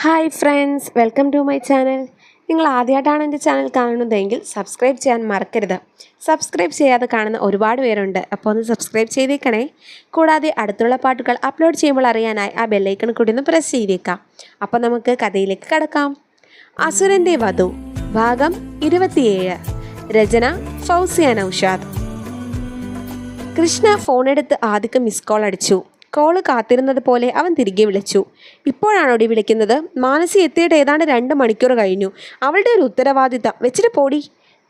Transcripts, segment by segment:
Hi friends, welcome to my channel. നിങ്ങൾ ആദ്യമായിട്ടാണ് എൻ്റെ ചാനൽ കാണുന്നതെങ്കിൽ സബ്സ്ക്രൈബ് ചെയ്യാൻ മറക്കരുത്. സബ്സ്ക്രൈബ് ചെയ്യാതെ കാണുന്ന ഒരുപാട് പേരുണ്ട്, അപ്പോൾ ഒന്ന് സബ്സ്ക്രൈബ് ചെയ്തേക്കണേ. കൂടാതെ അടുത്തുള്ള പാട്ടുകൾ അപ്ലോഡ് ചെയ്യുമ്പോൾ അറിയാനായി ആ ബെല്ലൈക്കൺ കൂടി ഒന്ന് പ്രസ് ചെയ്തേക്കാം. അപ്പോൾ നമുക്ക് കഥയിലേക്ക് കടക്കാം. അസുരൻ്റെ വധു ഭാഗം 27. രചന ഫൗസിയ നൗഷാദ്. കൃഷ്ണ ഫോണെടുത്ത് ആദ്യക്ക് മിസ് കോൾ അടിച്ചു. കോള് കാത്തിരുന്നത് പോലെ അവൻ തിരികെ വിളിച്ചു. ഇപ്പോഴാണോടി വിളിക്കുന്നത്? മാനസി എത്തിയിട്ട് ഏതാണ്ട് 2 മണിക്കൂർ കഴിഞ്ഞു. അവളുടെ ഒരു ഉത്തരവാദിത്തം വെച്ചിട്ട് പോടി.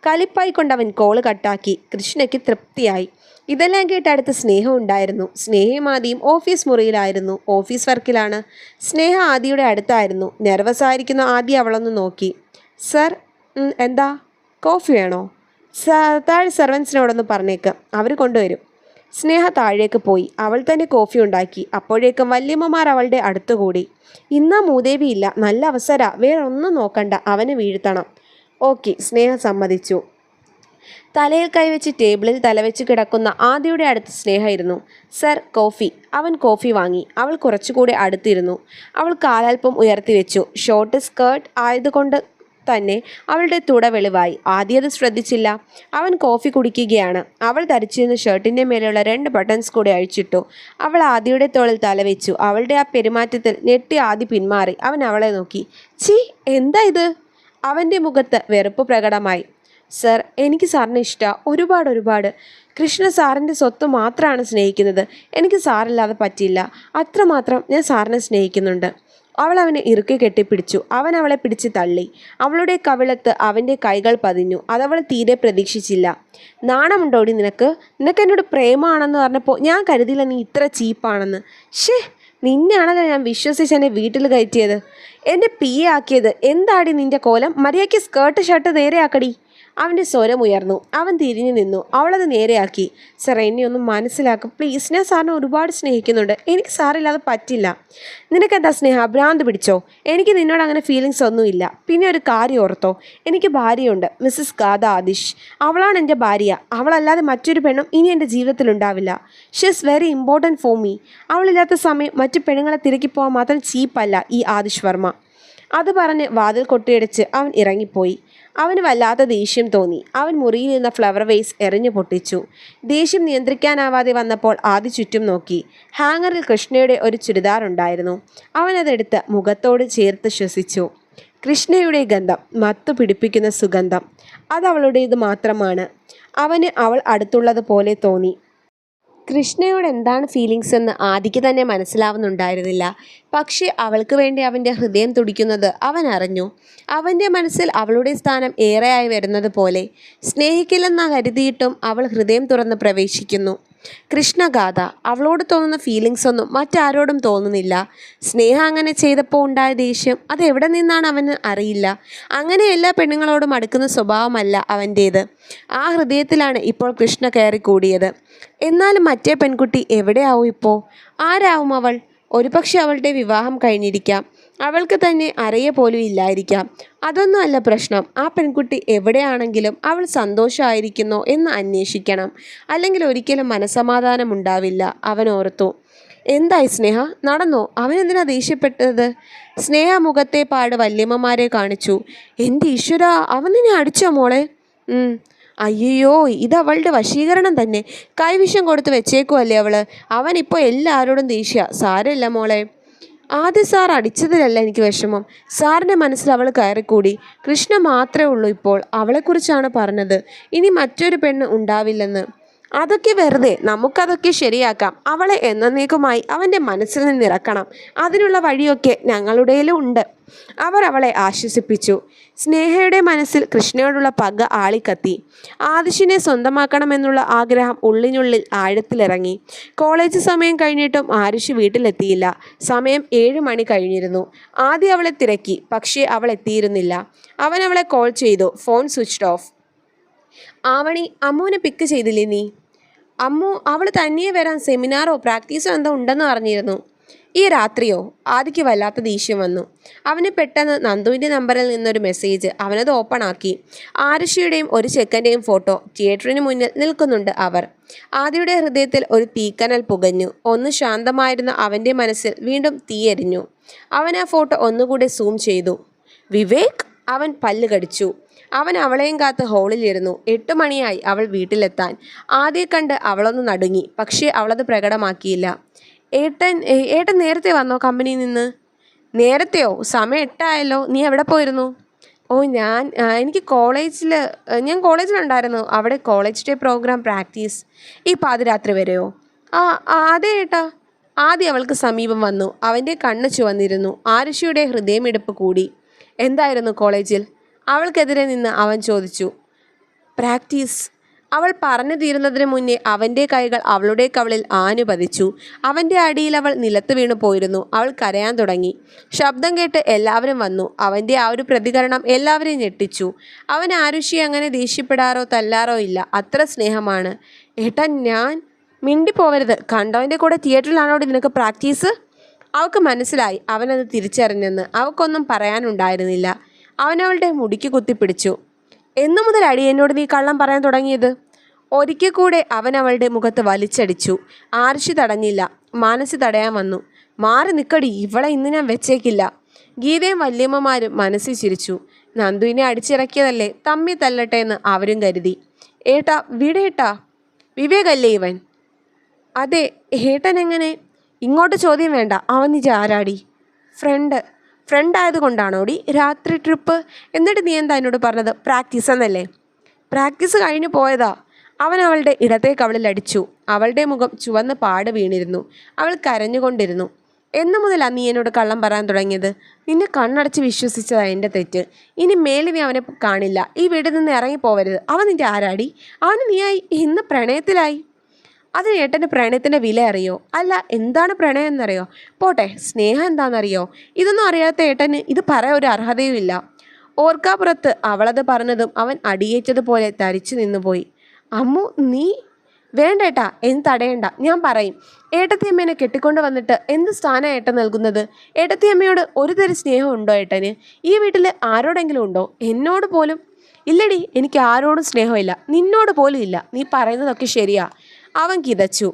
കലിപ്പായിക്കൊണ്ടവൻ കോള് കട്ടാക്കി. കൃഷ്ണയ്ക്ക് തൃപ്തിയായി. ഇതെല്ലാം കേട്ട് അടുത്ത് സ്നേഹ ഉണ്ടായിരുന്നു. സ്നേഹയും ആദിയും ഓഫീസ് മുറിയിലായിരുന്നു. ഓഫീസ് വർക്കിലാണ്. സ്നേഹ ആദിയുടെ അടുത്തായിരുന്നു. നെർവസ് ആയിരിക്കുന്ന ആദ്യ അവളൊന്ന് നോക്കി. സർ, എന്താ? കോഫി വേണോ? താഴെ സെർവൻസിനോടൊന്ന് പറഞ്ഞേക്ക്, അവർ കൊണ്ടുവരും. സ്നേഹ താഴേക്ക് പോയി. അവൾ തന്നെ കോഫി ഉണ്ടാക്കി. അപ്പോഴേക്കും വല്യമ്മമാർ അവളുടെ അടുത്തുകൂടി. ഇന്നാ മൂദേവിയില്ല, നല്ല അവസര, വേറെ ഒന്നും നോക്കണ്ട, അവന് വീഴ്ത്തണം. ഓക്കെ, സ്നേഹ സമ്മതിച്ചു. തലയിൽ കൈവച്ച് ടേബിളിൽ തലവെച്ച് കിടക്കുന്ന ആദിയുടെ അടുത്ത് സ്നേഹ ഇരുന്നു. Sir, coffee. അവൻ കോഫി വാങ്ങി. അവൾ കുറച്ചുകൂടെ അടുത്തിരുന്നു. അവൾ കാലൽപ്പം ഉയർത്തി വെച്ചു. ഷോർട്ട് സ്കേർട്ട് ആയതുകൊണ്ട് തന്നെ അവളുടെ തുട വെളിവായി. ആദ്യത് ശ്രദ്ധിച്ചില്ല. അവൻ കോഫി കുടിക്കുകയാണ്. അവൾ ധരിച്ചിരുന്ന ഷർട്ടിൻ്റെ മേലെയുള്ള 2 ബട്ടൺസ് കൂടി അഴിച്ചിട്ടു. അവൾ ആദിയുടെ തോളിൽ തലവെച്ചു. അവളുടെ ആ പെരുമാറ്റത്തിൽ ഞെട്ടി ആദി പിന്മാറി. അവൻ അവളെ നോക്കി. ചീ, എന്താ ഇത്? അവൻ്റെ മുഖത്ത് വെറുപ്പ് പ്രകടമായി. സർ, എനിക്ക് സാറിനെ ഇഷ്ടമാണ്, ഒരുപാട്. കൃഷ്ണ സാറിൻ്റെ സ്വത്ത് മാത്രമാണ് സ്നേഹിക്കുന്നത്. എനിക്ക് സാറില്ലാതെ പറ്റില്ല. അത്രമാത്രം ഞാൻ സാറിനെ സ്നേഹിക്കുന്നുണ്ട്. അവൾ അവനെ ഇറുക്കി കെട്ടിപ്പിടിച്ചു. അവൻ അവളെ പിടിച്ച് തള്ളി. അവളുടെ കവിളത്ത് അവൻ്റെ കൈകൾ പതിഞ്ഞു. അതവൾ തീരെ പ്രതീക്ഷിച്ചില്ല. നാണമുണ്ടോടി നിനക്ക്? എന്നോട് പ്രേമമാണെന്ന് പറഞ്ഞപ്പോൾ ഞാൻ കരുതിയില്ല നീ ഇത്ര ചീപ്പാണെന്ന്. നിന്നെയാണല്ലോ ഞാൻ വിശ്വസിച്ച് എന്നെ വീട്ടിൽ കയറ്റിയത്, എന്നെ പിയെ ആക്കിയത്. എന്താടി നിൻ്റെ കോലം? മര്യാദയ്ക്ക് സ്കേർട്ട് ഷർട്ട് നേരെയാക്കടി. അവൻ്റെ സ്വരം ഉയർന്നു. അവൻ തിരിഞ്ഞു നിന്നു. അവളത് നേരെയാക്കി. സർ, എന്നെ ഒന്ന് മനസ്സിലാക്കും പ്ലീസ്. ഞാൻ സാറിനെ ഒരുപാട് സ്നേഹിക്കുന്നുണ്ട്. എനിക്ക് സാറില്ലാതെ പറ്റില്ല. നിനക്കെന്താ സ്നേഹ, ഭ്രാന്ത് പിടിച്ചോ? എനിക്ക് നിന്നോട് അങ്ങനെ ഫീലിങ്സ് ഒന്നുമില്ല. പിന്നെ ഒരു കാര്യം ഓർത്തോ, എനിക്ക് ഭാര്യയുണ്ട്, മിസ്സസ് ഗാഥ ആദിഷ്. അവളാണ് എൻ്റെ ഭാര്യ. അവളല്ലാതെ മറ്റൊരു പെണ്ണും ഇനി എൻ്റെ ജീവിതത്തിലുണ്ടാവില്ല. She is very important for me. അവളില്ലാത്ത സമയം മറ്റു പെണ്ണുങ്ങളെ തിരക്കി പോകാൻ മാത്രം ചീപ്പല്ല ഈ ആദിഷ് വർമ്മ. അത് പറഞ്ഞ് വാതിൽ കൊട്ടിയടിച്ച് അവൻ ഇറങ്ങിപ്പോയി. അവന് വല്ലാത്ത ദേഷ്യം തോന്നി. അവൻ മുറിയിൽ നിന്ന ഫ്ലവർ വേസ് എറിഞ്ഞു പൊട്ടിച്ചു. ദേഷ്യം നിയന്ത്രിക്കാനാവാതെ വന്നപ്പോൾ ആദ്യ ചുറ്റും നോക്കി. ഹാങ്ങറിൽ കൃഷ്ണയുടെ ഒരു ചുരിദാർ ഉണ്ടായിരുന്നു. അവനതെടുത്ത് മുഖത്തോട് ചേർത്ത് ശ്വസിച്ചു. കൃഷ്ണയുടെ ഗന്ധം, മത്തു പിടിപ്പിക്കുന്ന സുഗന്ധം, അതവളുടേത് മാത്രമാണ്. അവന് അവൾ അടുത്തുള്ളതുപോലെ തോന്നി. കൃഷ്ണയോട് എന്താണ് ഫീലിങ്സ് എന്ന് ആദിക്ക് തന്നെ മനസ്സിലാവുന്നുണ്ടായിരുന്നില്ല. പക്ഷേ അവൾക്ക് വേണ്ടി അവൻ്റെ ഹൃദയം തുടിക്കുന്നത് അവൻ അറിഞ്ഞു. അവൻ്റെ മനസ്സിൽ അവളുടെ സ്ഥാനം ഏറെയായി വരുന്നത് പോലെ. സ്നേഹിക്കില്ലെന്ന് കരുതിയിട്ടും അവൾ ഹൃദയം തുറന്ന് പ്രവേശിക്കുന്നു. കൃഷ്ണഗാഥ. അവളോട് തോന്നുന്ന ഫീലിങ്സ് ഒന്നും മറ്റാരോടും തോന്നുന്നില്ല. സ്നേഹ അങ്ങനെ ചെയ്തപ്പോൾ ഉണ്ടായ ദേഷ്യം അതെവിടെ നിന്നാണ് അവന് അറിയില്ല. അങ്ങനെ എല്ലാ പെണ്ണുങ്ങളോടും അടുക്കുന്ന സ്വഭാവമല്ല അവൻ്റേത്. ആ ഹൃദയത്തിലാണ് ഇപ്പോൾ കൃഷ്ണ കയറി കൂടിയത്. എന്നാലും മറ്റേ പെൺകുട്ടി എവിടെയാവും ഇപ്പോൾ? ആരാവും അവൾ? ഒരുപക്ഷെ അവളുടെ വിവാഹം കഴിഞ്ഞിരിക്കാം. അവൾക്ക് തന്നെ അറിയ പോലും ഇല്ലായിരിക്കാം. അതൊന്നും അല്ല പ്രശ്നം. ആ പെൺകുട്ടി എവിടെയാണെങ്കിലും അവൾ സന്തോഷമായിരിക്കുന്നോ എന്ന് അന്വേഷിക്കണം. അല്ലെങ്കിൽ ഒരിക്കലും മനസമാധാനം ഉണ്ടാവില്ല. അവൻ ഓർത്തു. എന്തായി സ്നേഹ, നടന്നോ? അവനെന്തിനാ ദേഷ്യപ്പെട്ടത്? സ്നേഹ മുഖത്തെ പാട് വല്യമ്മമാരെ കാണിച്ചു. എൻ്റെ ഈശ്വര, അവൻ നിന്നെ അടിച്ചോ മോളെ? അയ്യോ, ഇതവളുടെ വശീകരണം തന്നെ. കൈവിഷം കൊടുത്ത് വെച്ചേക്കുമല്ലേ അവള്. അവനിപ്പോൾ എല്ലാവരോടും ദേഷ്യ. സാരമില്ല മോളെ. ആദ്യ സാർ അടിച്ചതിലല്ല എനിക്ക് വിഷമം. സാറിൻ്റെ മനസ്സിൽ അവൾ കയറിക്കൂടി. കൃഷ്ണ മാത്രമേ ഉള്ളൂ ഇപ്പോൾ. അവളെക്കുറിച്ചാണ് പറഞ്ഞത്. ഇനി മറ്റൊരു പെണ്ണ് ഉണ്ടാവില്ലെന്ന്. അതൊക്കെ വെറുതെ, നമുക്കതൊക്കെ ശരിയാക്കാം. അവളെ എന്നേക്കുമായി അവൻ്റെ മനസ്സിൽ നിന്നിറക്കണം. അതിനുള്ള വഴിയൊക്കെ ഞങ്ങളുടേലും ഉണ്ട്. അവർ അവളെ ആശ്വസിപ്പിച്ചു. സ്നേഹയുടെ മനസ്സിൽ കൃഷ്ണയോടുള്ള പക ആളിക്കത്തി. ആദിഷിനെ സ്വന്തമാക്കണമെന്നുള്ള ആഗ്രഹം ഉള്ളിനുള്ളിൽ ആഴത്തിലിറങ്ങി. കോളേജ് സമയം കഴിഞ്ഞിട്ടും ആരുഷ് വീട്ടിലെത്തിയില്ല. സമയം 7 മണി കഴിഞ്ഞിരുന്നു. ആദ്യം അവളെ തിരക്കി, പക്ഷേ അവൾ എത്തിയിരുന്നില്ല. അവൻ അവളെ കോൾ ചെയ്തു. Phone switched off. ആവണി, അമ്മുവിനെ പിക്ക് ചെയ്തില്ലേ നീ? അമ്മു, അവൾ തനിയെ വരാൻ സെമിനാറോ പ്രാക്ടീസോ എന്തോ ഉണ്ടെന്ന് പറഞ്ഞിരുന്നു. ഈ രാത്രിയോ? ആദിക്ക് വല്ലാത്ത ദേഷ്യം വന്നു. അവന് പെട്ടെന്ന് നന്ദുവിൻ്റെ നമ്പറിൽ നിന്നൊരു മെസ്സേജ്. അവനത് ഓപ്പൺ ആക്കി. ആരുഷിയുടെയും ഒരു ചെക്കൻ്റെയും ഫോട്ടോ. തിയേറ്ററിന് മുന്നിൽ നിൽക്കുന്നുണ്ട് അവർ. ആദിയുടെ ഹൃദയത്തിൽ ഒരു തീക്കനൽ പുകഞ്ഞു. ഒന്ന് ശാന്തമായിരുന്ന അവൻ്റെ മനസ്സിൽ വീണ്ടും തീയെരിഞ്ഞു. അവൻ ആ ഫോട്ടോ ഒന്നുകൂടെ സൂം ചെയ്തു. വിവേക്! അവൻ പല്ല് കടിച്ചു. അവൻ അവളെയും കാത്ത് ഹോളിലിരുന്നു. 8 മണിയായി അവൾ വീട്ടിലെത്താൻ. ആദ്യം കണ്ട് അവളൊന്ന് നടുങ്ങി. പക്ഷേ അവളത് പ്രകടമാക്കിയില്ല. ഏട്ടൻ നേരത്തെ വന്നോ കമ്പനിയിൽ നിന്ന്? നേരത്തെയോ? സമയം 8 ആയല്ലോ. നീ എവിടെ പോയിരുന്നു? ഓ ഞാൻ കോളേജിലുണ്ടായിരുന്നു. അവിടെ കോളേജ് ഡേ പ്രോഗ്രാം പ്രാക്ടീസ്. ഈ പാതിരാത്രി വരെയോ? ആ അതെ ഏട്ടാ. ആദ്യം അവൾക്ക് സമീപം വന്നു. അവൻ്റെ കണ്ണ് ചുവന്നിരുന്നു. ആരുഷിയുടെ ഹൃദയമിടിപ്പ് കൂടി. എന്തായിരുന്നു കോളേജിൽ? അവൾക്കെതിരെ നിന്ന് അവൻ ചോദിച്ചു. പ്രാക്ടീസ്. അവൾ പറഞ്ഞു തീരുന്നതിന് മുന്നേ അവൻ്റെ കൈകൾ അവളുടെ കവിളിൽ ആഞ്ഞു പതിച്ചു. അവൻ്റെ അടിയിൽ അവൾ നിലത്ത് വീണു പോയിരുന്നു. അവൾ കരയാൻ തുടങ്ങി. ശബ്ദം കേട്ട് എല്ലാവരും വന്നു. അവൻ്റെ ആ ഒരു പ്രതികരണം എല്ലാവരെയും ഞെട്ടിച്ചു. അവൻ ആരുഷിയെ അങ്ങനെ ദേഷ്യപ്പെടാറോ തല്ലാറോ ഇല്ല. അത്ര സ്നേഹമാണ്. ഏട്ടാ ഞാൻ മിണ്ടിപ്പോവരുത്. കണ്ടവൻ്റെ കൂടെ തിയേറ്ററിലാണോ നിനക്ക് പ്രാക്ടീസ്? അവൾക്ക് മനസ്സിലായി അവനത് തിരിച്ചറിഞ്ഞെന്ന്. അവൾക്കൊന്നും പറയാനുണ്ടായിരുന്നില്ല. അവനവളുടെ മുടിക്ക് കുത്തിപ്പിടിച്ചു. എന്നു മുതൽ എന്നോട് നീ കള്ളം പറയാൻ തുടങ്ങിയത്? ഒരിക്കൽ കൂടെ അവൻ അവളുടെ മുഖത്ത് വലിച്ചടിച്ചു. ആരുഷി തടഞ്ഞില്ല. മാനസി തടയാൻ വന്നു. മാറി നിക്കടി, ഇവളെ ഇന്ന് ഞാൻ വെച്ചേക്കില്ല. ഗീതയും വല്യമ്മമാരും മനസ്സിൽ ചിരിച്ചു. നന്ദുവിനെ അടിച്ചിറക്കിയതല്ലേ, തമ്മി തല്ലട്ടെ എന്ന് അവരും കരുതി. ഏട്ടാ വിടേട്ടാ. വിവേകല്ലേ ഇവൻ? അതെ. ഏട്ടൻ എങ്ങനെ? ഇങ്ങോട്ട് ചോദ്യം വേണ്ട. അവൻ നിജ ആരാടി? ഫ്രണ്ട് ആയതുകൊണ്ടാണോടി രാത്രി ട്രിപ്പ്? എന്നിട്ട് നീ എന്താ എന്നോട് പറഞ്ഞത്? പ്രാക്ടീസ് എന്നല്ലേ? പ്രാക്ടീസ് കഴിഞ്ഞു പോയതാ. അവൻ അവളുടെ ഇടത്തെ കവിളിലടിച്ചു. അവളുടെ മുഖം ചുവന്ന് പാട് വീണിരുന്നു. അവൾ കരഞ്ഞുകൊണ്ടിരുന്നു. എന്നു മുതലാ നീ എന്നോട് കള്ളം പറയാൻ തുടങ്ങിയത്? നിന്നെ കണ്ണടച്ച് വിശ്വസിച്ചതാ എൻ്റെ തെറ്റ്. ഇനി മേലിൽ നീ അവനെ കാണില്ല. ഈ വീട്ടിൽ നിന്ന് ഇറങ്ങിപ്പോവരുത്. അവൻ നിൻ്റെ ആരാടി? അവന് നീയായി ഇന്ന് പ്രണയത്തിലായി. അതിന് ഏട്ടൻ്റെ പ്രണയത്തിൻ്റെ വില അറിയോ? അല്ല, എന്താണ് പ്രണയം എന്നറിയോ? പോട്ടെ, സ്നേഹം എന്താണെന്നറിയോ? ഇതൊന്നും അറിയാത്ത ഏട്ടന് ഇത് പറയാൻ ഒരു അർഹതയുമില്ല. ഓർക്കാപ്പുറത്ത് അവളത് പറഞ്ഞതും അവൻ അടിയേറ്റതുപോലെ തരിച്ചു നിന്നുപോയി. അമ്മു നീ വേണ്ടേട്ടാ, എന്ന് തടയണ്ട. ഞാൻ പറയും. ഏട്ടത്തിയമ്മേനെ കെട്ടിക്കൊണ്ട് വന്നിട്ട് എന്ത് സ്ഥാനം ഏട്ടൻ നൽകുന്നത്? ഏട്ടത്തിയമ്മയോട് ഒരു തരം സ്നേഹം ഉണ്ടോ ഏട്ടന്? ഈ വീട്ടിൽ ആരോടെങ്കിലും ഉണ്ടോ? എന്നോട് പോലും ഇല്ലടി. എനിക്ക് ആരോടും സ്നേഹമില്ല. നിന്നോട് പോലും ഇല്ല. നീ പറയുന്നതൊക്കെ ശരിയാ. അവൻ കിതച്ചു.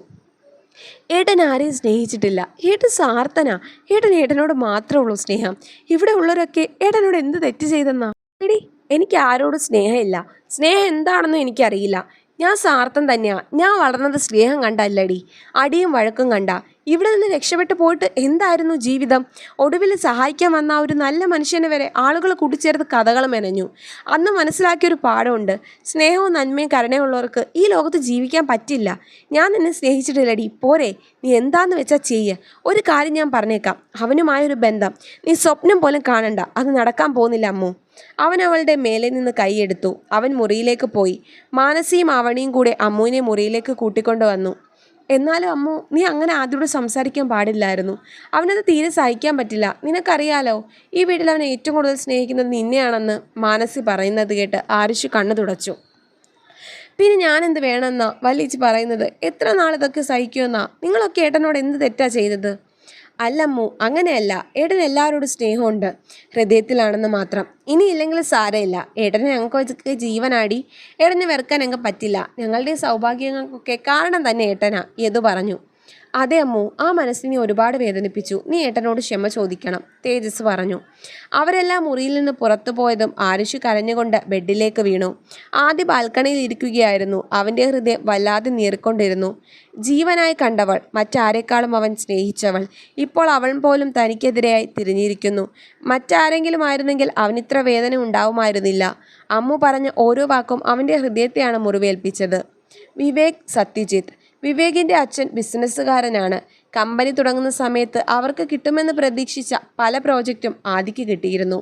ഏട്ടൻ ആരെയും സ്നേഹിച്ചിട്ടില്ല. ഏട്ടൻ സ്വാർത്ഥനാ. ഏട്ടനോട് മാത്രമേ ഉള്ളൂ സ്നേഹം. ഇവിടെ ഉള്ളവരൊക്കെ ഏട്ടനോട് എന്ത് തെറ്റ് ചെയ്തെന്നാ? എടി, എനിക്ക് ആരോടും സ്നേഹമില്ല. സ്നേഹം എന്താണെന്നും എനിക്കറിയില്ല. ഞാൻ സ്വാർത്ഥം തന്നെയാ. ഞാൻ വളർന്നത് സ്നേഹം കണ്ടല്ലടി, അടിയും വഴക്കും കണ്ട. ഇവിടെ നിന്ന് രക്ഷപ്പെട്ടു പോയിട്ട് എന്തായിരുന്നു ജീവിതം? ഒടുവിൽ സഹായിക്കാൻ വന്ന ഒരു നല്ല മനുഷ്യനെ വരെ ആളുകൾ കൂട്ടിച്ചേർത്ത് കഥകൾ മെനഞ്ഞു. അന്ന് മനസ്സിലാക്കിയൊരു പാഠമുണ്ട്. സ്നേഹവും നന്മയും കരുണയുള്ളവർക്ക് ഈ ലോകത്ത് ജീവിക്കാൻ പറ്റില്ല. ഞാൻ നിന്നെ സ്നേഹിച്ചിട്ടില്ലടി. പോരെ, നീ എന്താന്ന് വെച്ചാൽ ചെയ്യ്. ഒരു കാര്യം ഞാൻ പറഞ്ഞേക്കാം. അവനുമായൊരു ബന്ധം നീ സ്വപ്നം പോലും കാണണ്ട. അത് നടക്കാൻ പോകുന്നില്ല അമ്മു. അവൻ അവളുടെ മേലെ നിന്ന് കൈയെടുത്തു. അവൻ മുറിയിലേക്ക് പോയി. മാനസിയും ആവണിയും കൂടെ അമ്മുവിനെ മുറിയിലേക്ക് കൂട്ടിക്കൊണ്ടു വന്നു. എന്നാലും അമ്മു, നീ അങ്ങനെ ആദ്യോട് സംസാരിക്കാൻ പാടില്ലായിരുന്നു. അവനത് തീരെ സഹിക്കാൻ പറ്റില്ല. നിനക്കറിയാലോ, ഈ വീട്ടിൽ അവനെ ഏറ്റവും കൂടുതൽ സ്നേഹിക്കുന്നത് നിന്നെയാണെന്ന് മാനസി പറയുന്നത് കേട്ട് ആരുഷി കണ്ണു തുടച്ചു. പിന്നെ ഞാനെന്ത് വേണമെന്നാ വല്യേച്ചി പറയുന്നത്? എത്ര നാളിതൊക്കെ സഹിക്കുമെന്നാ? നിങ്ങളൊക്കെ ഏട്ടനോട് എന്ത് തെറ്റാ ചെയ്തത്? അല്ലമ്മു, അങ്ങനെയല്ല. ഏട്ടൻ എല്ലാവരോടും സ്നേഹമുണ്ട്, ഹൃദയത്തിലാണെന്ന് മാത്രം. ഇനിയില്ലെങ്കിൽ സാരമില്ല. ഏട്ടനെ ഞങ്ങൾക്കൊക്കെ ജീവനാടി. ഏട്ടനെ വെറുക്കാൻ ഞങ്ങൾക്ക് പറ്റില്ല. ഞങ്ങളുടെ സൗഭാഗ്യങ്ങൾക്കൊക്കെ കാരണം തന്നെ ഏട്ടനാ, യദു പറഞ്ഞു. അതെ അമ്മു, ആ മനസ്സിനെ ഒരുപാട് വേദനിപ്പിച്ചു. നീ ഏട്ടനോട് ക്ഷമ ചോദിക്കണം, തേജസ് പറഞ്ഞു. അവരെല്ലാം മുറിയിൽ നിന്ന് പുറത്തു പോയതും ആരുഷി കരഞ്ഞുകൊണ്ട് ബെഡിലേക്ക് വീണു. ആദ്യ ബാൽക്കണിയിൽ ഇരിക്കുകയായിരുന്നു. അവൻ്റെ ഹൃദയം വല്ലാതെ നീറിക്കൊണ്ടിരുന്നു. ജീവനായി കണ്ടവൾ, മറ്റാരെക്കാളും അവൻ സ്നേഹിച്ചവൾ, ഇപ്പോൾ അവൾ പോലും തനിക്കെതിരെയായി തിരിഞ്ഞിരിക്കുന്നു. മറ്റാരെങ്കിലും ആയിരുന്നെങ്കിൽ അവനിത്ര വേദന ഉണ്ടാവുമായിരുന്നില്ല. അമ്മു പറഞ്ഞ ഓരോ വാക്കും അവൻ്റെ ഹൃദയത്തെയാണ് മുറിവേൽപ്പിച്ചത്. സത്യജിത്ത് വിവേകിൻ്റെ അച്ഛൻ ബിസിനസ്സുകാരനാണ്. കമ്പനി തുടങ്ങുന്ന സമയത്ത് അവർക്ക് കിട്ടുമെന്ന് പ്രതീക്ഷിച്ച പല പ്രോജക്റ്റും ആദിക്ക് കിട്ടിയിരുന്നു.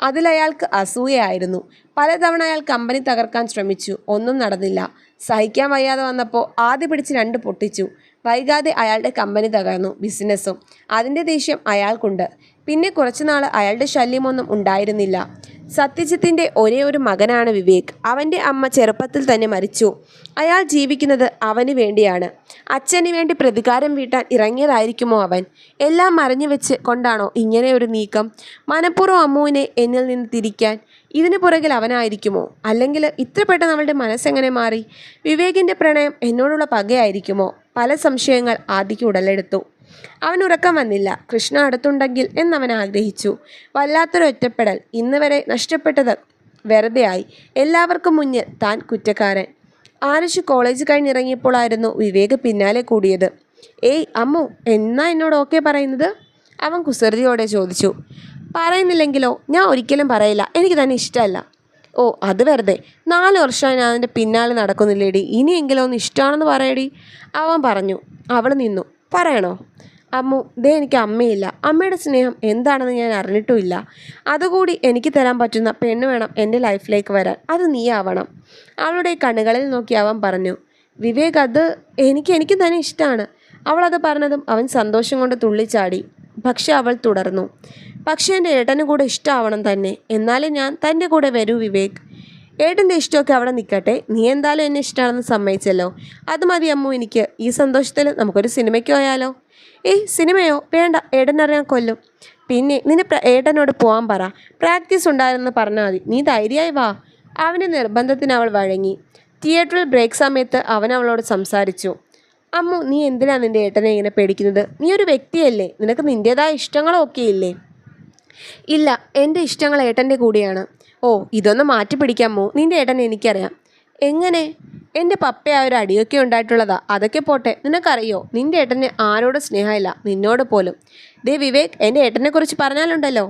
അതിലയാൾക്ക് അസൂയയായിരുന്നു. പലതവണ അയാൾ കമ്പനി തകർക്കാൻ ശ്രമിച്ചു. ഒന്നും നടന്നില്ല. സഹിക്കാൻ വയ്യാതെ വന്നപ്പോൾ ആദ്യ പിടിച്ച് 2 പൊട്ടിച്ചു. വൈകാതെ അയാളുടെ കമ്പനി തകർന്നു, ബിസിനസ്സും. അതിൻ്റെ ദേഷ്യം അയാൾക്കുണ്ട്. പിന്നെ കുറച്ചുനാൾ അയാളുടെ ശല്യമൊന്നും ഉണ്ടായിരുന്നില്ല. സത്യജിത്തിൻ്റെ ഒരേ ഒരു മകനാണ് വിവേക്. അവൻ്റെ അമ്മ ചെറുപ്പത്തിൽ തന്നെ മരിച്ചു. അയാൾ ജീവിക്കുന്നത് അവന് വേണ്ടിയാണ്. അച്ഛന് വേണ്ടി പ്രതികാരം വീട്ടാൻ ഇറങ്ങിയതായിരിക്കുമോ അവൻ? എല്ലാം മറഞ്ഞു വെച്ച് കൊണ്ടാണോ ഇങ്ങനെ ഒരു നീക്കം? മനഃപൂർവ്വം അമ്മുവിനെ എന്നിൽ നിന്ന് തിരിക്കാൻ ഇതിനു പുറകിൽ അവനായിരിക്കുമോ? അല്ലെങ്കിൽ ഇത്ര പെട്ടെന്ന് അവളുടെ മനസ്സെങ്ങനെ മാറി? വിവേകിൻ്റെ പ്രണയം എന്നോടുള്ള പകയായിരിക്കുമോ? പല സംശയങ്ങൾ ആദിക്ക് ഉടലെടുത്തു. അവൻ ഉറക്കം വന്നില്ല. കൃഷ്ണ അടുത്തുണ്ടെങ്കിൽ എന്നവൻ ആഗ്രഹിച്ചു. വല്ലാത്തൊരു ഒറ്റപ്പെടൽ. ഇന്ന് വരെ നഷ്ടപ്പെട്ടത് വെറുതെയായി. എല്ലാവർക്കും മുന്നിൽ താൻ കുറ്റക്കാരൻ. ആരുഷ് കോളേജ് കഴിഞ്ഞിറങ്ങിയപ്പോഴായിരുന്നു വിവേക് പിന്നാലെ കൂടിയത്. ഏയ് അമ്മു, എന്നാ എന്നോട് ഓക്കെ പറയുന്നത്? അവൻ കുസൃതിയോടെ ചോദിച്ചു. പറയുന്നില്ലെങ്കിലോ? ഞാൻ ഒരിക്കലും പറയില്ല. എനിക്ക് തന്നെ ഇഷ്ടമല്ല. ഓ, അത് വെറുതെ. 4 വർഷമായി ഞാൻ അതിൻ്റെ പിന്നാലെ നടക്കുന്നില്ലേടി. ഇനിയെങ്കിലും ഒന്ന് ഇഷ്ടമാണെന്ന് പറയടി, അവൻ പറഞ്ഞു. അവൾ നിന്നു. പറയണോ? അമ്മു, ദേ എനിക്ക് അമ്മയില്ല. അമ്മയുടെ സ്നേഹം എന്താണെന്ന് ഞാൻ അറിഞ്ഞിട്ടുമില്ല. അതുകൂടി എനിക്ക് തരാൻ പറ്റുന്ന പെണ്ണ് വേണം എൻ്റെ ലൈഫിലേക്ക് വരാൻ. അത് നീ ആവണം. അവളുടെ കണ്ണുകളിൽ നോക്കി അവൻ പറഞ്ഞു. വിവേക്, അത് എനിക്ക് തന്നെ ഇഷ്ടമാണ്. അവളത് പറഞ്ഞതും അവൻ സന്തോഷം കൊണ്ട് തുള്ളിച്ചാടി. പക്ഷെ അവൾ തുടർന്നു. പക്ഷേ എൻ്റെ ഏട്ടന് കൂടെ ഇഷ്ടമാവണം തന്നെ. എന്നാലും ഞാൻ തൻ്റെ കൂടെ വരൂ വിവേക്. ഏട്ടൻ്റെ ഇഷ്ടമൊക്കെ അവിടെ നിൽക്കട്ടെ. നീ എന്തായാലും എന്നെ ഇഷ്ടമാണെന്ന് സമ്മതിച്ചല്ലോ. അത് മതി അമ്മു എനിക്ക്. ഈ സന്തോഷത്തിൽ നമുക്കൊരു സിനിമയ്ക്ക് പോയാലോ? ഏയ്, സിനിമയോ? വേണ്ട, ഏട്ടനറിയാൻ കൊല്ലും. പിന്നെ നിന്റെ ഏട്ടനോട് പോകാൻ പറ. പ്രാക്ടീസ് ഉണ്ടായിരുന്നെന്ന് പറഞ്ഞാൽ മതി. നീ ധൈര്യമായി വാ. അവൻ്റെ നിർബന്ധത്തിന് അവൾ വഴങ്ങി. തിയേറ്ററിൽ ബ്രേക്ക് സമയത്ത് അവൻ അവളോട് സംസാരിച്ചു. അമ്മു, നീ എന്തിനാണ് നിൻ്റെ ഏട്ടനെ ഇങ്ങനെ പേടിക്കുന്നത്? നീ ഒരു വ്യക്തിയല്ലേ. നിനക്ക് നിൻ്റേതായ ഇഷ്ടങ്ങളൊക്കെ ഇല്ലേ? ഇല്ല, എൻ്റെ ഇഷ്ടങ്ങൾ ഏട്ടൻ്റെ കൂടിയാണ്. ഓ, ഇതൊന്ന് മാറ്റി പിടിക്കാമോ? നിൻ്റെ ഏട്ടനെ എനിക്കറിയാം. എങ്ങനെ? എൻ്റെ പപ്പയെ ഒരു അടിയൊക്കെ ഉണ്ടായിട്ടുള്ളതാ. അതൊക്കെ പോട്ടെ. നിനക്കറിയോ, നിൻ്റെ ഏട്ടന് ആരോട് സ്നേഹമില്ല, നിന്നോട് പോലും. ദേ വിവേക്, എൻ്റെ ഏട്ടനെക്കുറിച്ച് പറഞ്ഞാലുണ്ടല്ലോ.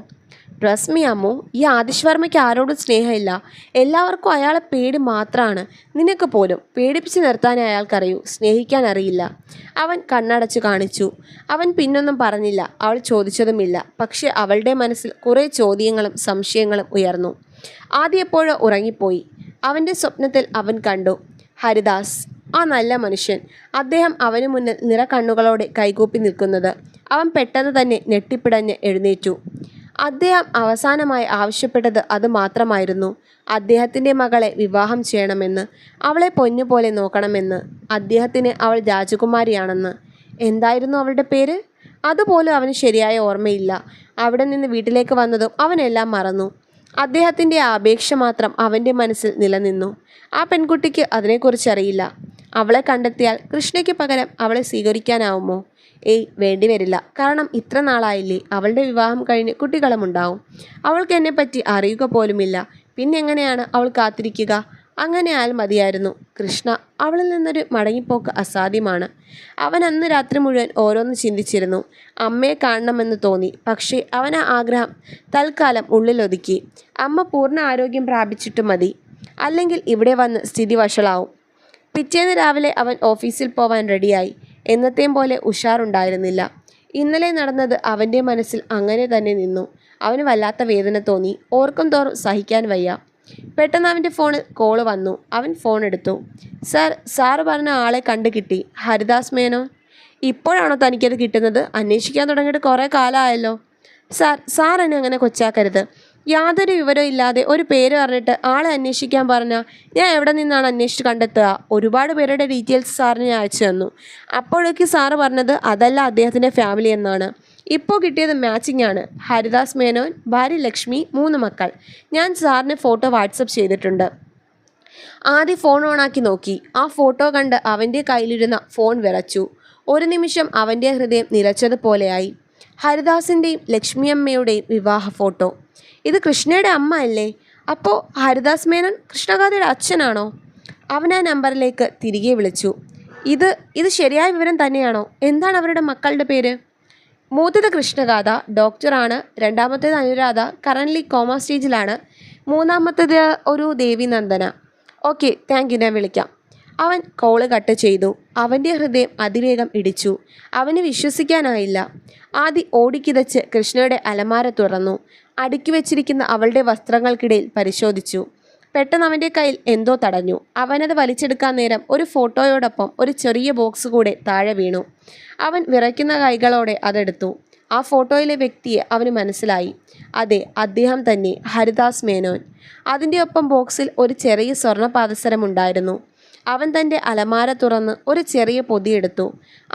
റസ്മി അമ്മു, ഈ ആദിഷ് വർമ്മയ്ക്ക് ആരോടും സ്നേഹമില്ല. എല്ലാവർക്കും അയാളെ പേടി മാത്രമാണ്. നിനക്ക് പോലും പേടിപ്പിച്ച് നിർത്താനേ അയാൾക്കറിയൂ, സ്നേഹിക്കാൻ അറിയില്ല. അവൻ കണ്ണടച്ചു കാണിച്ചു. അവൻ പിന്നൊന്നും പറഞ്ഞില്ല. അവൾ ചോദിച്ചതുമില്ല. പക്ഷെ അവളുടെ മനസ്സിൽ കുറേ ചോദ്യങ്ങളും സംശയങ്ങളും ഉയർന്നു. ആദ്യം എപ്പോഴോ ഉറങ്ങിപ്പോയി. അവൻ്റെ സ്വപ്നത്തിൽ അവൻ കണ്ടു ഹരിദാസ്, ആ നല്ല മനുഷ്യൻ. അദ്ദേഹം അവന് മുന്നിൽ നിറകണ്ണുകളോടെ കൈകൂപ്പി നിൽക്കുന്നത്. അവൻ പെട്ടെന്ന് തന്നെ ഞെട്ടിപ്പിടഞ്ഞ് എഴുന്നേറ്റു. അദ്ദേഹം അവസാനമായി ആവശ്യപ്പെട്ടത് അത് മാത്രമായിരുന്നു. അദ്ദേഹത്തിൻ്റെ മകളെ വിവാഹം ചെയ്യണമെന്ന്, അവളെ പൊന്നുപോലെ നോക്കണമെന്ന്, അദ്ദേഹത്തിന് അവൾ രാജകുമാരിയാണെന്ന്. എന്തായിരുന്നു അവളുടെ പേര്? അതുപോലും അവന് ശരിയായ ഓർമ്മയില്ല. അവിടെ നിന്ന് വീട്ടിലേക്ക് വന്നതും അവനെല്ലാം മറന്നു. അദ്ദേഹത്തിൻ്റെ ആ അപേക്ഷ മാത്രം അവൻ്റെ മനസ്സിൽ നിലനിന്നു. ആ പെൺകുട്ടിക്ക് അതിനെക്കുറിച്ച് അറിയില്ല. അവളെ കണ്ടെത്തിയാൽ കൃഷ്ണയ്ക്ക് പകരം അവളെ സ്വീകരിക്കാനാവുമോ? ഏയ്, വേണ്ടിവരില്ല. കാരണം ഇത്ര നാളായില്ലേ. അവളുടെ വിവാഹം കഴിഞ്ഞ് കുട്ടികളുമുണ്ടാവും. അവൾക്ക് എന്നെപ്പറ്റി അറിയുക പോലുമില്ല. പിന്നെ എങ്ങനെയാണ് അവൾ കാത്തിരിക്കുക? അങ്ങനെ ആയാൽ മതിയായിരുന്നു. കൃഷ്ണ, അവളിൽ നിന്നൊരു മടങ്ങിപ്പോക്ക് അസാധ്യമാണ്. അവൻ അന്ന് രാത്രി മുഴുവൻ ഓരോന്ന് ചിന്തിച്ചിരുന്നു. അമ്മയെ കാണണമെന്ന് തോന്നി. പക്ഷേ അവൻ ആ ആഗ്രഹം തൽക്കാലം ഉള്ളിലൊതുക്കി. അമ്മ പൂർണ്ണ ആരോഗ്യം പ്രാപിച്ചിട്ട് മതി. അല്ലെങ്കിൽ ഇവിടെ വന്ന് സ്ഥിതി വഷളാവും. പിറ്റേന്ന് രാവിലെ അവൻ ഓഫീസിൽ പോവാൻ റെഡിയായി. എന്നത്തെയും പോലെ ഉഷാറുണ്ടായിരുന്നില്ല. ഇന്നലെ നടന്നത് അവൻ്റെ മനസ്സിൽ അങ്ങനെ തന്നെ നിന്നു. അവന് വല്ലാത്ത വേദന തോന്നി. ഓർക്കും തോറും സഹിക്കാൻ വയ്യ. പെട്ടെന്ന് അവൻ്റെ ഫോണിൽ കോള് വന്നു. അവൻ ഫോൺ എടുത്തു. സാറ് പറഞ്ഞ ആളെ കണ്ടു കിട്ടി. ഹരിദാസ് മേനോൻ. ഇപ്പോഴാണോ തനിക്കത് കിട്ടുന്നത്? അന്വേഷിക്കാൻ തുടങ്ങിയിട്ട് കുറേ കാലമായല്ലോ. സാർ എന്നെ അങ്ങനെ കൊച്ചാക്കരുത്. യാതൊരു വിവരവും ഇല്ലാതെ ഒരു പേര് പറഞ്ഞിട്ട് ആളെ അന്വേഷിക്കാൻ പറഞ്ഞാൽ ഞാൻ എവിടെ നിന്നാണ് അന്വേഷിച്ച് കണ്ടെത്തുക? ഒരുപാട് പേരുടെ ഡീറ്റെയിൽസ് സാറിന് ഞാൻ അയച്ചു തന്നു. അപ്പോഴേക്ക് സാറ് പറഞ്ഞത് അതല്ല അദ്ദേഹത്തിൻ്റെ ഫാമിലി എന്നാണ്. ഇപ്പോൾ കിട്ടിയത് മാച്ചിങ് ആണ്. ഹരിദാസ് മേനോൻ, ഭാര്യ ലക്ഷ്മി, 3 മക്കൾ. ഞാൻ സാറിന് ഫോട്ടോ വാട്സപ്പ് ചെയ്തിട്ടുണ്ട്. ആദ്യം ഫോൺ ഓണാക്കി നോക്കി. ആ ഫോട്ടോ കണ്ട് അവൻ്റെ കയ്യിലിരുന്ന ഫോൺ വിറച്ചു. ഒരു നിമിഷം അവൻ്റെ ഹൃദയം നിലച്ചതുപോലെയായി. ഹരിദാസിൻ്റെയും ലക്ഷ്മിയമ്മയുടെയും വിവാഹ ഫോട്ടോ. ഇത് കൃഷ്ണയുടെ അമ്മ അല്ലേ? അപ്പോൾ ഹരിദാസ് മേനോൻ കൃഷ്ണഗാഥയുടെ അച്ഛനാണോ? അവൻ ആ നമ്പറിലേക്ക് തിരികെ വിളിച്ചു. ഇത് ശരിയായ വിവരം തന്നെയാണോ? എന്താണ് അവരുടെ മക്കളുടെ പേര്? മൂത്തത് കൃഷ്ണഗാഥ, ഡോക്ടറാണ്. രണ്ടാമത്തേത് അനുരാധ, കറൻ്റ്ലി കോമ സ്റ്റേജിലാണ്. മൂന്നാമത്തേത് ഒരു ദേവി നന്ദന. ഓക്കെ, താങ്ക് യു, ഞാൻ വിളിക്കാം. അവൻ കോള് കട്ട് ചെയ്തു. അവൻ്റെ ഹൃദയം അതിവേഗം ഇടിച്ചു. അവന് വിശ്വസിക്കാനായില്ല. ആദി ഓടിക്കിതച്ച് കൃഷ്ണയുടെ അലമാര തുറന്നു. അടുക്കി വെച്ചിരിക്കുന്ന അവളുടെ വസ്ത്രങ്ങൾക്കിടയിൽ പരിശോധിച്ചു. പെട്ടെന്ന് അവൻ്റെ കയ്യിൽ എന്തോ തടഞ്ഞു. അവനത് വലിച്ചെടുക്കാൻ നേരം ഒരു ഫോട്ടോയോടൊപ്പം ഒരു ചെറിയ ബോക്സ് കൂടെ താഴെ വീണു. അവൻ വിറയ്ക്കുന്ന കൈകളോടെ അതെടുത്തു. ആ ഫോട്ടോയിലെ വ്യക്തിയെ അവന് മനസ്സിലായി. അതെ, അദ്ദേഹം തന്നെ, ഹരിദാസ് മേനോൻ. അതിൻ്റെ ഒപ്പം ബോക്സിൽ ഒരു ചെറിയ സ്വർണ്ണ പാദസരമുണ്ടായിരുന്നു. അവൻ തൻ്റെ അലമാര തുറന്ന് ഒരു ചെറിയ പൊതിയെടുത്തു.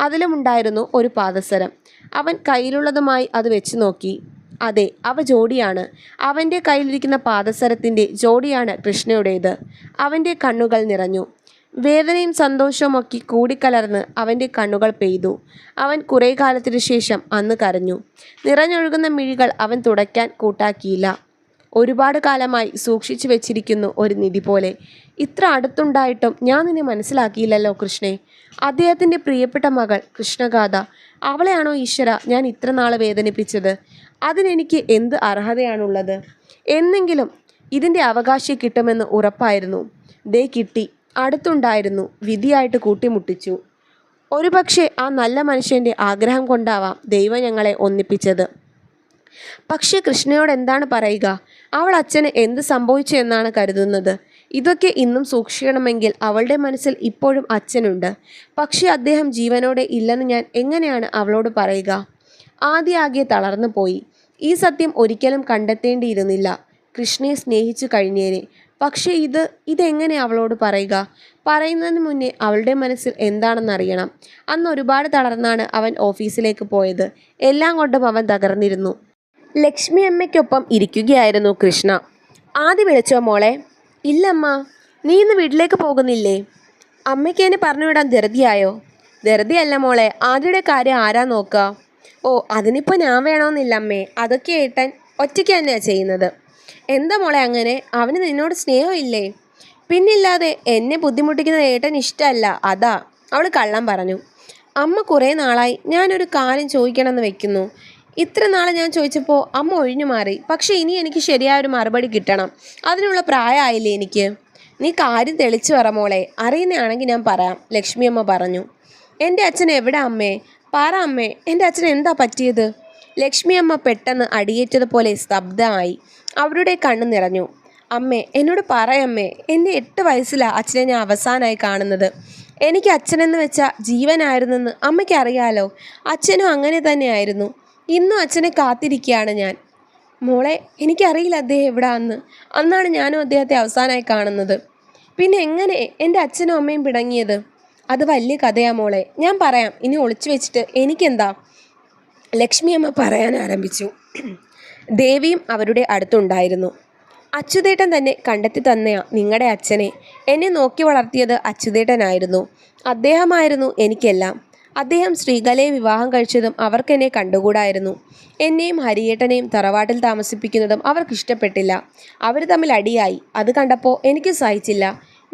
അതിലുമുണ്ടായിരുന്നു ഒരു പാദസരം. അവൻ കയ്യിലുള്ളതുമായി അത് വെച്ച് നോക്കി. അതെ, അവ ജോഡിയാണ്. അവൻ്റെ കയ്യിലിരിക്കുന്ന പാദസരത്തിൻ്റെ ജോഡിയാണ് കൃഷ്ണയുടേത്. അവൻ്റെ കണ്ണുകൾ നിറഞ്ഞു. വേദനയും സന്തോഷവും ഒക്കെ കൂടിക്കലർന്ന് അവൻ്റെ കണ്ണുകൾ പെയ്തു. അവൻ കുറേ കാലത്തിനു ശേഷം അന്ന് കരഞ്ഞു. നിറഞ്ഞൊഴുകുന്ന മിഴികൾ അവൻ തുടയ്ക്കാൻ കൂട്ടാക്കിയില്ല. ഒരുപാട് കാലമായി സൂക്ഷിച്ചു വെച്ചിരിക്കുന്നു ഒരു നിധി പോലെ. ഇത്ര അടുത്തുണ്ടായിട്ടും ഞാൻ നിന്നെ മനസ്സിലാക്കിയില്ലല്ലോ കൃഷ്ണേ. അദ്ദേഹത്തിൻ്റെ പ്രിയപ്പെട്ട മകൾ കൃഷ്ണഗാഥ, അവളെയാണോ ഈശ്വര ഞാൻ ഇത്ര നാൾ വേദനിപ്പിച്ചത്? അതിനെനിക്ക് എന്ത് അർഹതയാണുള്ളത്? എന്നെങ്കിലും ഇതിൻ്റെ അവകാശി കിട്ടുമെന്ന് ഉറപ്പായിരുന്നു. ദേ കിട്ടി, അടുത്തുണ്ടായിരുന്നു, വിധിയായിട്ട് കൂട്ടിമുട്ടിച്ചു. ഒരുപക്ഷെ ആ നല്ല മനുഷ്യൻ്റെ ആഗ്രഹം കൊണ്ടാവാം ദൈവം ഞങ്ങളെ ഒന്നിപ്പിച്ചത്. പക്ഷേ കൃഷ്ണയോട് എന്താണ് പറയുക? അവൾ അച്ഛന് എന്ത് സംഭവിച്ചു എന്നാണ് കരുതുന്നത്? ഇതൊക്കെ ഇന്നും സൂക്ഷിക്കണമെങ്കിൽ അവളുടെ മനസ്സിൽ ഇപ്പോഴും അച്ഛനുണ്ട്. പക്ഷേ അദ്ദേഹം ജീവനോടെ ഇല്ലെന്ന് ഞാൻ എങ്ങനെയാണ് അവളോട് പറയുക? ആകെ തളർന്നു പോയി. ഈ സത്യം ഒരിക്കലും കണ്ടെത്തേണ്ടിയിരുന്നില്ല. കൃഷ്ണയെ സ്നേഹിച്ചു കഴിഞ്ഞേനെ. പക്ഷേ ഇതെങ്ങനെ അവളോട് പറയുക? പറയുന്നതിന് മുന്നേ അവളുടെ മനസ്സിൽ എന്താണെന്നറിയണം. അന്ന് ഒരുപാട് തളർന്നാണ് അവൻ ഓഫീസിലേക്ക് പോയത്. എല്ലാം കൊണ്ടും അവൻ തകർന്നിരുന്നു. ലക്ഷ്മി അമ്മയ്ക്കൊപ്പം ഇരിക്കുകയായിരുന്നു കൃഷ്ണ. ആദ്യ വിളിച്ചോ മോളെ? ഇല്ലമ്മ. നീ ഇന്ന് വീട്ടിലേക്ക് പോകുന്നില്ലേ? അമ്മയ്ക്ക് എന്നെ പറഞ്ഞുവിടാൻ ധൃതിയായോ? ധൃതിയല്ല മോളെ, ആദ്യയുടെ കാര്യം ആരാ നോക്കുക? ഓ, അതിനിപ്പോൾ ഞാൻ വേണമെന്നില്ല അമ്മേ. അതൊക്കെ ഏട്ടൻ ഒറ്റയ്ക്ക് തന്നെയാണ് ചെയ്യുന്നത്. എന്താ മോളെ അങ്ങനെ? അവന് നിന്നോട് സ്നേഹമില്ലേ? പിന്നില്ലാതെ, എന്നെ ബുദ്ധിമുട്ടിക്കുന്നത് ഏട്ടൻ ഇഷ്ടമല്ല, അതാ. അവൾ കള്ളം പറഞ്ഞു. അമ്മ കുറേ നാളായി ഞാനൊരു കാര്യം ചോദിക്കണമെന്ന് വെക്കുന്നു. ഇത്ര നാൾ ഞാൻ ചോദിച്ചപ്പോൾ അമ്മ ഒഴിഞ്ഞു മാറി. പക്ഷേ ഇനി എനിക്ക് ശരിയായൊരു മറുപടി കിട്ടണം. അതിനുള്ള പ്രായമായില്ലേ എനിക്ക്? നീ കാര്യം തെളിച്ചു പറ മോളെ. അറിയുന്നതാണെങ്കിൽ ഞാൻ പറയാം, ലക്ഷ്മി അമ്മ പറഞ്ഞു. എൻ്റെ അച്ഛൻ എവിടെ അമ്മേ? പറ അമ്മേ, എൻ്റെ അച്ഛൻ എന്താ പറ്റിയത്? ലക്ഷ്മി അമ്മ പെട്ടെന്ന് അടിയേറ്റതുപോലെ സ്തബ്ധമായി. അവരുടെ കണ്ണ് നിറഞ്ഞു. അമ്മേ, എന്നോട് പറയമ്മേ. എൻ്റെ 8 വയസ്സിലാണ് അച്ഛനെ ഞാൻ അവസാനമായി കാണുന്നത്. എനിക്ക് അച്ഛനെന്ന് വെച്ചാൽ ജീവനായിരുന്നെന്ന് അമ്മയ്ക്ക് അറിയാലോ. അച്ഛനും അങ്ങനെ തന്നെയായിരുന്നു. ഇന്നും അച്ഛനെ കാത്തിരിക്കുകയാണ് ഞാൻ. മോളെ, എനിക്കറിയില്ല അദ്ദേഹം എവിടാന്ന്. അന്നാണ് ഞാനും അദ്ദേഹത്തെ അവസാനമായി കാണുന്നത്. പിന്നെ എങ്ങനെ എൻ്റെ അച്ഛനും അമ്മയും പിണങ്ങിയത്? അത് വലിയ കഥയാ മോളെ. ഞാൻ പറയാം, ഇനി ഒളിച്ചു വെച്ചിട്ട് എനിക്കെന്താ? ലക്ഷ്മി അമ്മ പറയാൻ ആരംഭിച്ചു. ദേവിയും അവരുടെ അടുത്തുണ്ടായിരുന്നു. അച്യുതേട്ടൻ തന്നെ കണ്ടെത്തി തന്നെയാ നിങ്ങളുടെ അച്ഛനെ. എന്നെ നോക്കി വളർത്തിയത് അച്യുതേട്ടനായിരുന്നു. അദ്ദേഹമായിരുന്നു എനിക്കെല്ലാം. അദ്ദേഹം ശ്രീകലയെ വിവാഹം കഴിച്ചതും അവർക്കെന്നെ കണ്ടുകൂടായിരുന്നു. എന്നെയും ഹരിയേട്ടനെയും തറവാട്ടിൽ താമസിപ്പിക്കുന്നതും അവർക്കിഷ്ടപ്പെട്ടില്ല. അവർ തമ്മിൽ അടിയായി. അത് കണ്ടപ്പോൾ എനിക്ക് സഹിച്ചില്ല.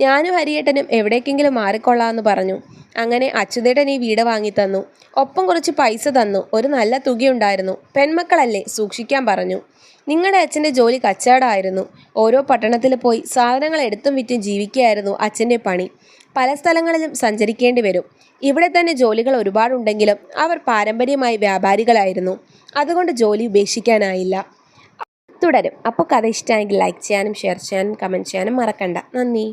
ഞാനും ഹരിയേട്ടനും എവിടേക്കെങ്കിലും മാറിക്കൊള്ളാമെന്ന് പറഞ്ഞു. അങ്ങനെ അച്യുതേട്ടൻ ഈ വീട് വാങ്ങിത്തന്നു. ഒപ്പം കുറച്ച് പൈസ തന്നു. ഒരു നല്ല തുകയുണ്ടായിരുന്നു. പെൺമക്കളല്ലേ, സൂക്ഷിക്കാൻ പറഞ്ഞു. നിങ്ങളുടെ അച്ഛൻ്റെ ജോലി കച്ചവടമായിരുന്നു. ഓരോ പട്ടണത്തിൽ പോയി സാധനങ്ങൾ എടുത്തും വിറ്റും ജീവിക്കുകയായിരുന്നു അച്ഛൻ്റെ പണി. പല സ്ഥലങ്ങളിലും സഞ്ചരിക്കേണ്ടി വരും. ഇവിടെ തന്നെ ജോലികൾ ഒരുപാടുണ്ടെങ്കിലും അവർ പാരമ്പര്യമായി വ്യാപാരികളായിരുന്നു. അതുകൊണ്ട് ജോലി ഉപേക്ഷിക്കാനായില്ല. തുടരും. അപ്പോൾ കഥ ഇഷ്ടമായെങ്കിൽ ലൈക്ക് ചെയ്യാനും ഷെയർ ചെയ്യാനും കമൻറ്റ് ചെയ്യാനും മറക്കണ്ട. നന്ദി.